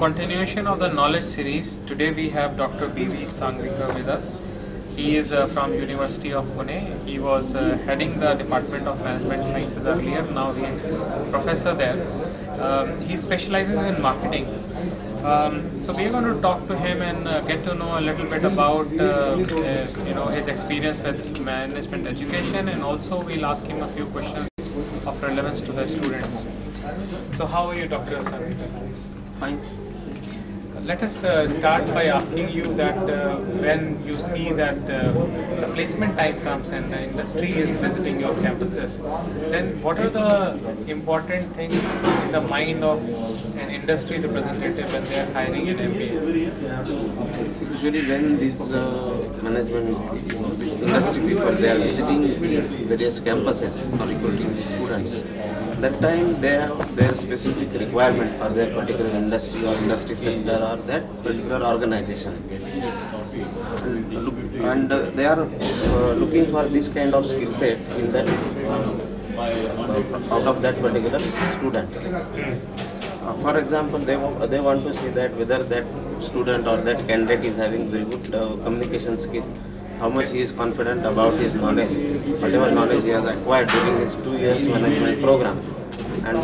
continuation of the knowledge series, today we have Dr. B.V. Sangrika with us. He is from University of Pune. He was heading the Department of Management Sciences earlier. Now he is professor there. He specializes in marketing. So we are going to talk to him and get to know a little bit about his experience with management education, and also we'll ask him a few questions of relevance to the students. So how are you, Dr. Sangrika? Fine. Let us start by asking you that when you see that the placement time comes and the industry is visiting your campuses, then what are the important things in the mind of an industry representative when they are hiring an MBA? Usually when these management industry people, they are visiting various campuses or recruiting the students, that time they have their specific requirement for their particular industry or industry sector or that particular organization, and they are looking for this kind of skill set in that out of that particular student. For example, they want to see that whether that student or that candidate is having very good communication skill, how much he is confident about his knowledge, whatever knowledge he has acquired during his 2 years management program, and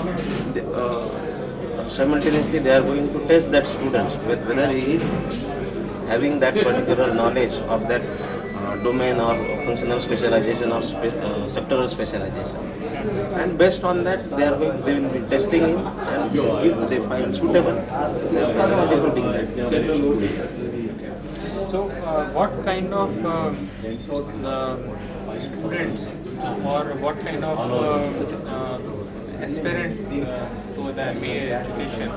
simultaneously they are going to test that student whether he is having that particular knowledge of that domain or functional specialization or sectoral specialization, and based on that they will be testing him, and if they find suitable, they will be recruiting that. So, what kind of students or what kind of aspirants to the MBA education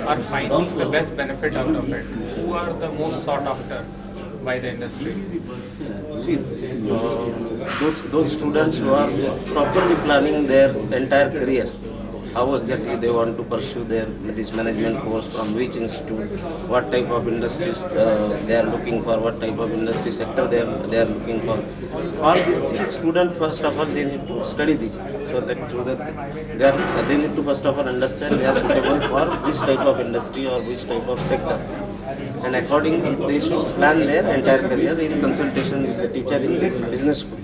are finding the best benefit out of it? Who are the most sought after by the industry? See, those students who are properly planning their entire career, how exactly they want to pursue this management course, from which institute, what type of industries they are looking for, what type of industry sector they are looking for. All these things, student first of all they need to study this, so that they need to first of all understand they are suitable for which type of industry or which type of sector, and accordingly they should plan their entire career in consultation with the teacher in this business school,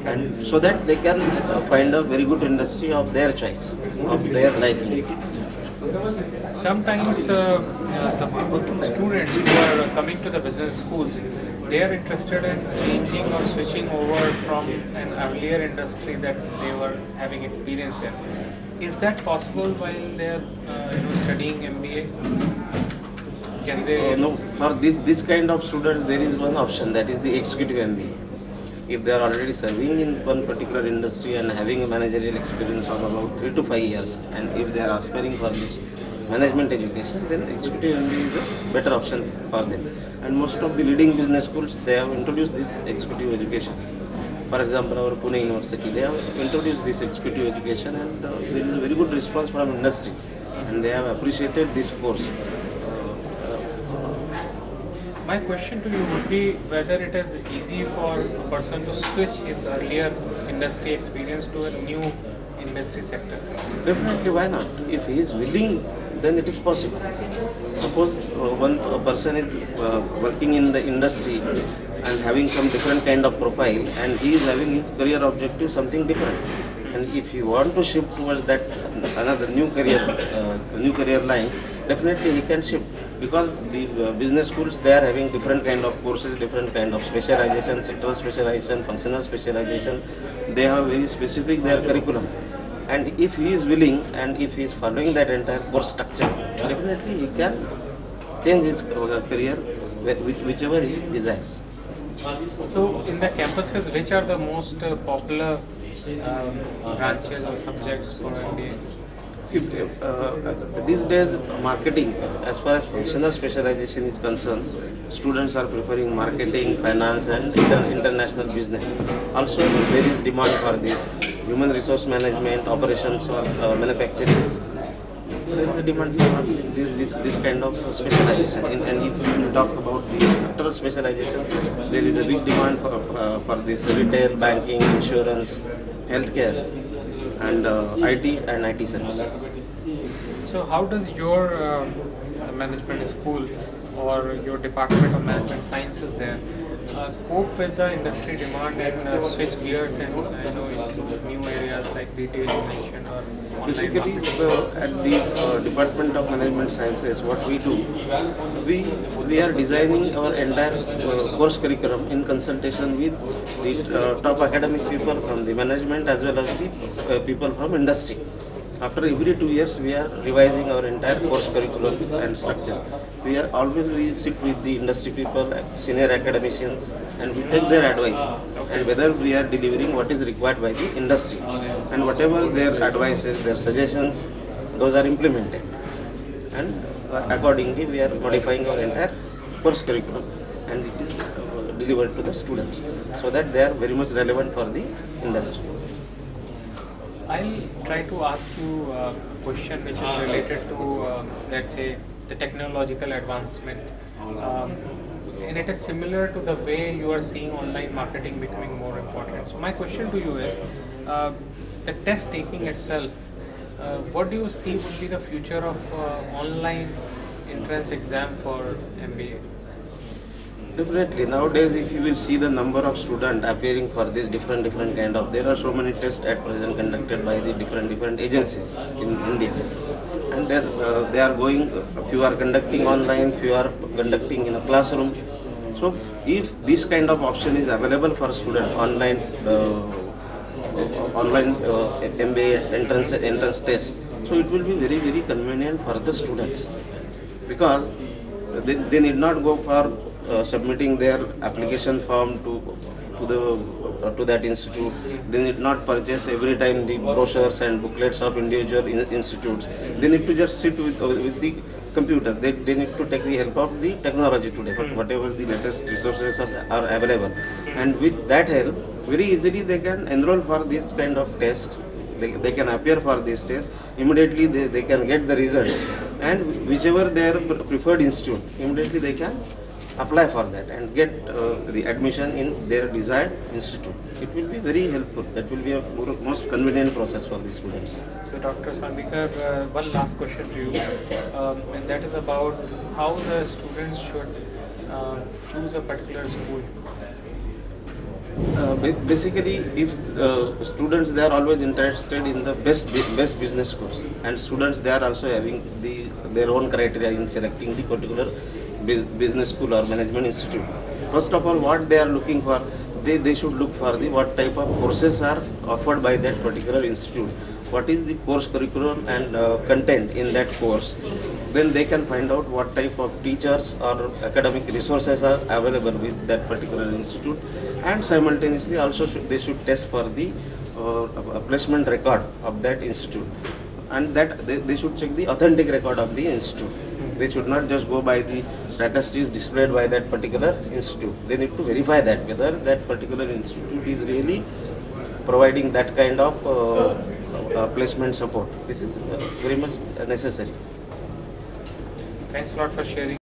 and so that they can find a very good industry of their choice, of their liking. Sometimes the students who are coming to the business schools, they are interested in changing or switching over from an earlier industry that they were having experience in. Is that possible while they are studying MBA? Can they? No, for this kind of students there is one option, that is the executive MBA. If they are already serving in one particular industry and having a managerial experience of about 3 to 5 years, and if they are aspiring for this management education, then executive MBA is a better option for them. And most of the leading business schools, they have introduced this executive education. For example, our Pune University, they have introduced this executive education, and there is a very good response from industry, and they have appreciated this course. My question to you would be whether it is easy for a person to switch his earlier industry experience to a new industry sector. Definitely, why not? If he is willing, then it is possible. Suppose a person is working in the industry and having some different kind of profile, and he is having his career objective something different. And if he want to shift towards that another new career line, definitely he can shift, because the business schools, they are having different kind of courses, different kind of specialization, sectoral specialization, functional specialization. They have very specific their curriculum, and if he is willing and if he is following that entire course structure, definitely he can change his career whichever he desires. So, in the campuses, which are the most popular branches or subjects for MBA? These days, marketing, as far as functional specialization is concerned, students are preferring marketing, finance, and international business. Also, there is demand for this human resource management, operations, or manufacturing. There is a demand for this kind of specialization. And if you talk about the sectoral specialization, there is a big demand for this retail, banking, insurance, healthcare, and IT and IT services. So how does your management school or your department of management sciences there, cope with the industry demand and switch gears and into new areas like retail you mentioned or online Basically, marketing? at the Department of Management Sciences, what we do, we are designing our entire course curriculum in consultation with the top academic people from the management as well as the people from industry. After every 2 years, we are revising our entire course curriculum and structure. We sit with the industry people, senior academicians, and we take their advice. And whether we are delivering what is required by the industry, and whatever their advices, their suggestions, those are implemented. And accordingly, we are modifying our entire course curriculum, and it is delivered to the students, so that they are very much relevant for the industry. I'll try to ask you a question which is related to, let's say, the technological advancement. And it is similar to the way you are seeing online marketing becoming more important. So my question to you is, the test taking itself, what do you see would be the future of online entrance exam for MBA? Definitely. Nowadays, if you will see the number of students appearing for this different kind of, there are so many tests at present conducted by the different agencies in India, and they are going. Few are conducting online, few are conducting in a classroom. So, if this kind of option is available for a student, online MBA entrance test, so it will be very convenient for the students, because they need not go for submitting their application form to that institute. They need not purchase every time the brochures and booklets of individual institutes. They need to just sit with the computer. They need to take the help of the technology today, whatever the latest resources are available. And with that help, very easily they can enroll for this kind of test. They can appear for this test. Immediately they can get the result. And whichever their preferred institute, immediately they can apply for that and get the admission in their desired institute. It will be very helpful. That will be a most convenient process for the students. So, Dr. Sambhikar, one last question to you, and that is about how the students should choose a particular school. Basically, if students, they are always interested in the best business course, and students, they are also having their own criteria in selecting the particular business school or management institute. First of all, what they are looking for, they should look for what type of courses are offered by that particular institute. What is the course curriculum and content in that course? Then they can find out what type of teachers or academic resources are available with that particular institute, and simultaneously also they should test for the placement record of that institute, and that they should check the authentic record of the institute. They should not just go by the statistics displayed by that particular institute. They need to verify that whether that particular institute is really providing that kind of placement support. This is very much necessary. Thanks a lot for sharing.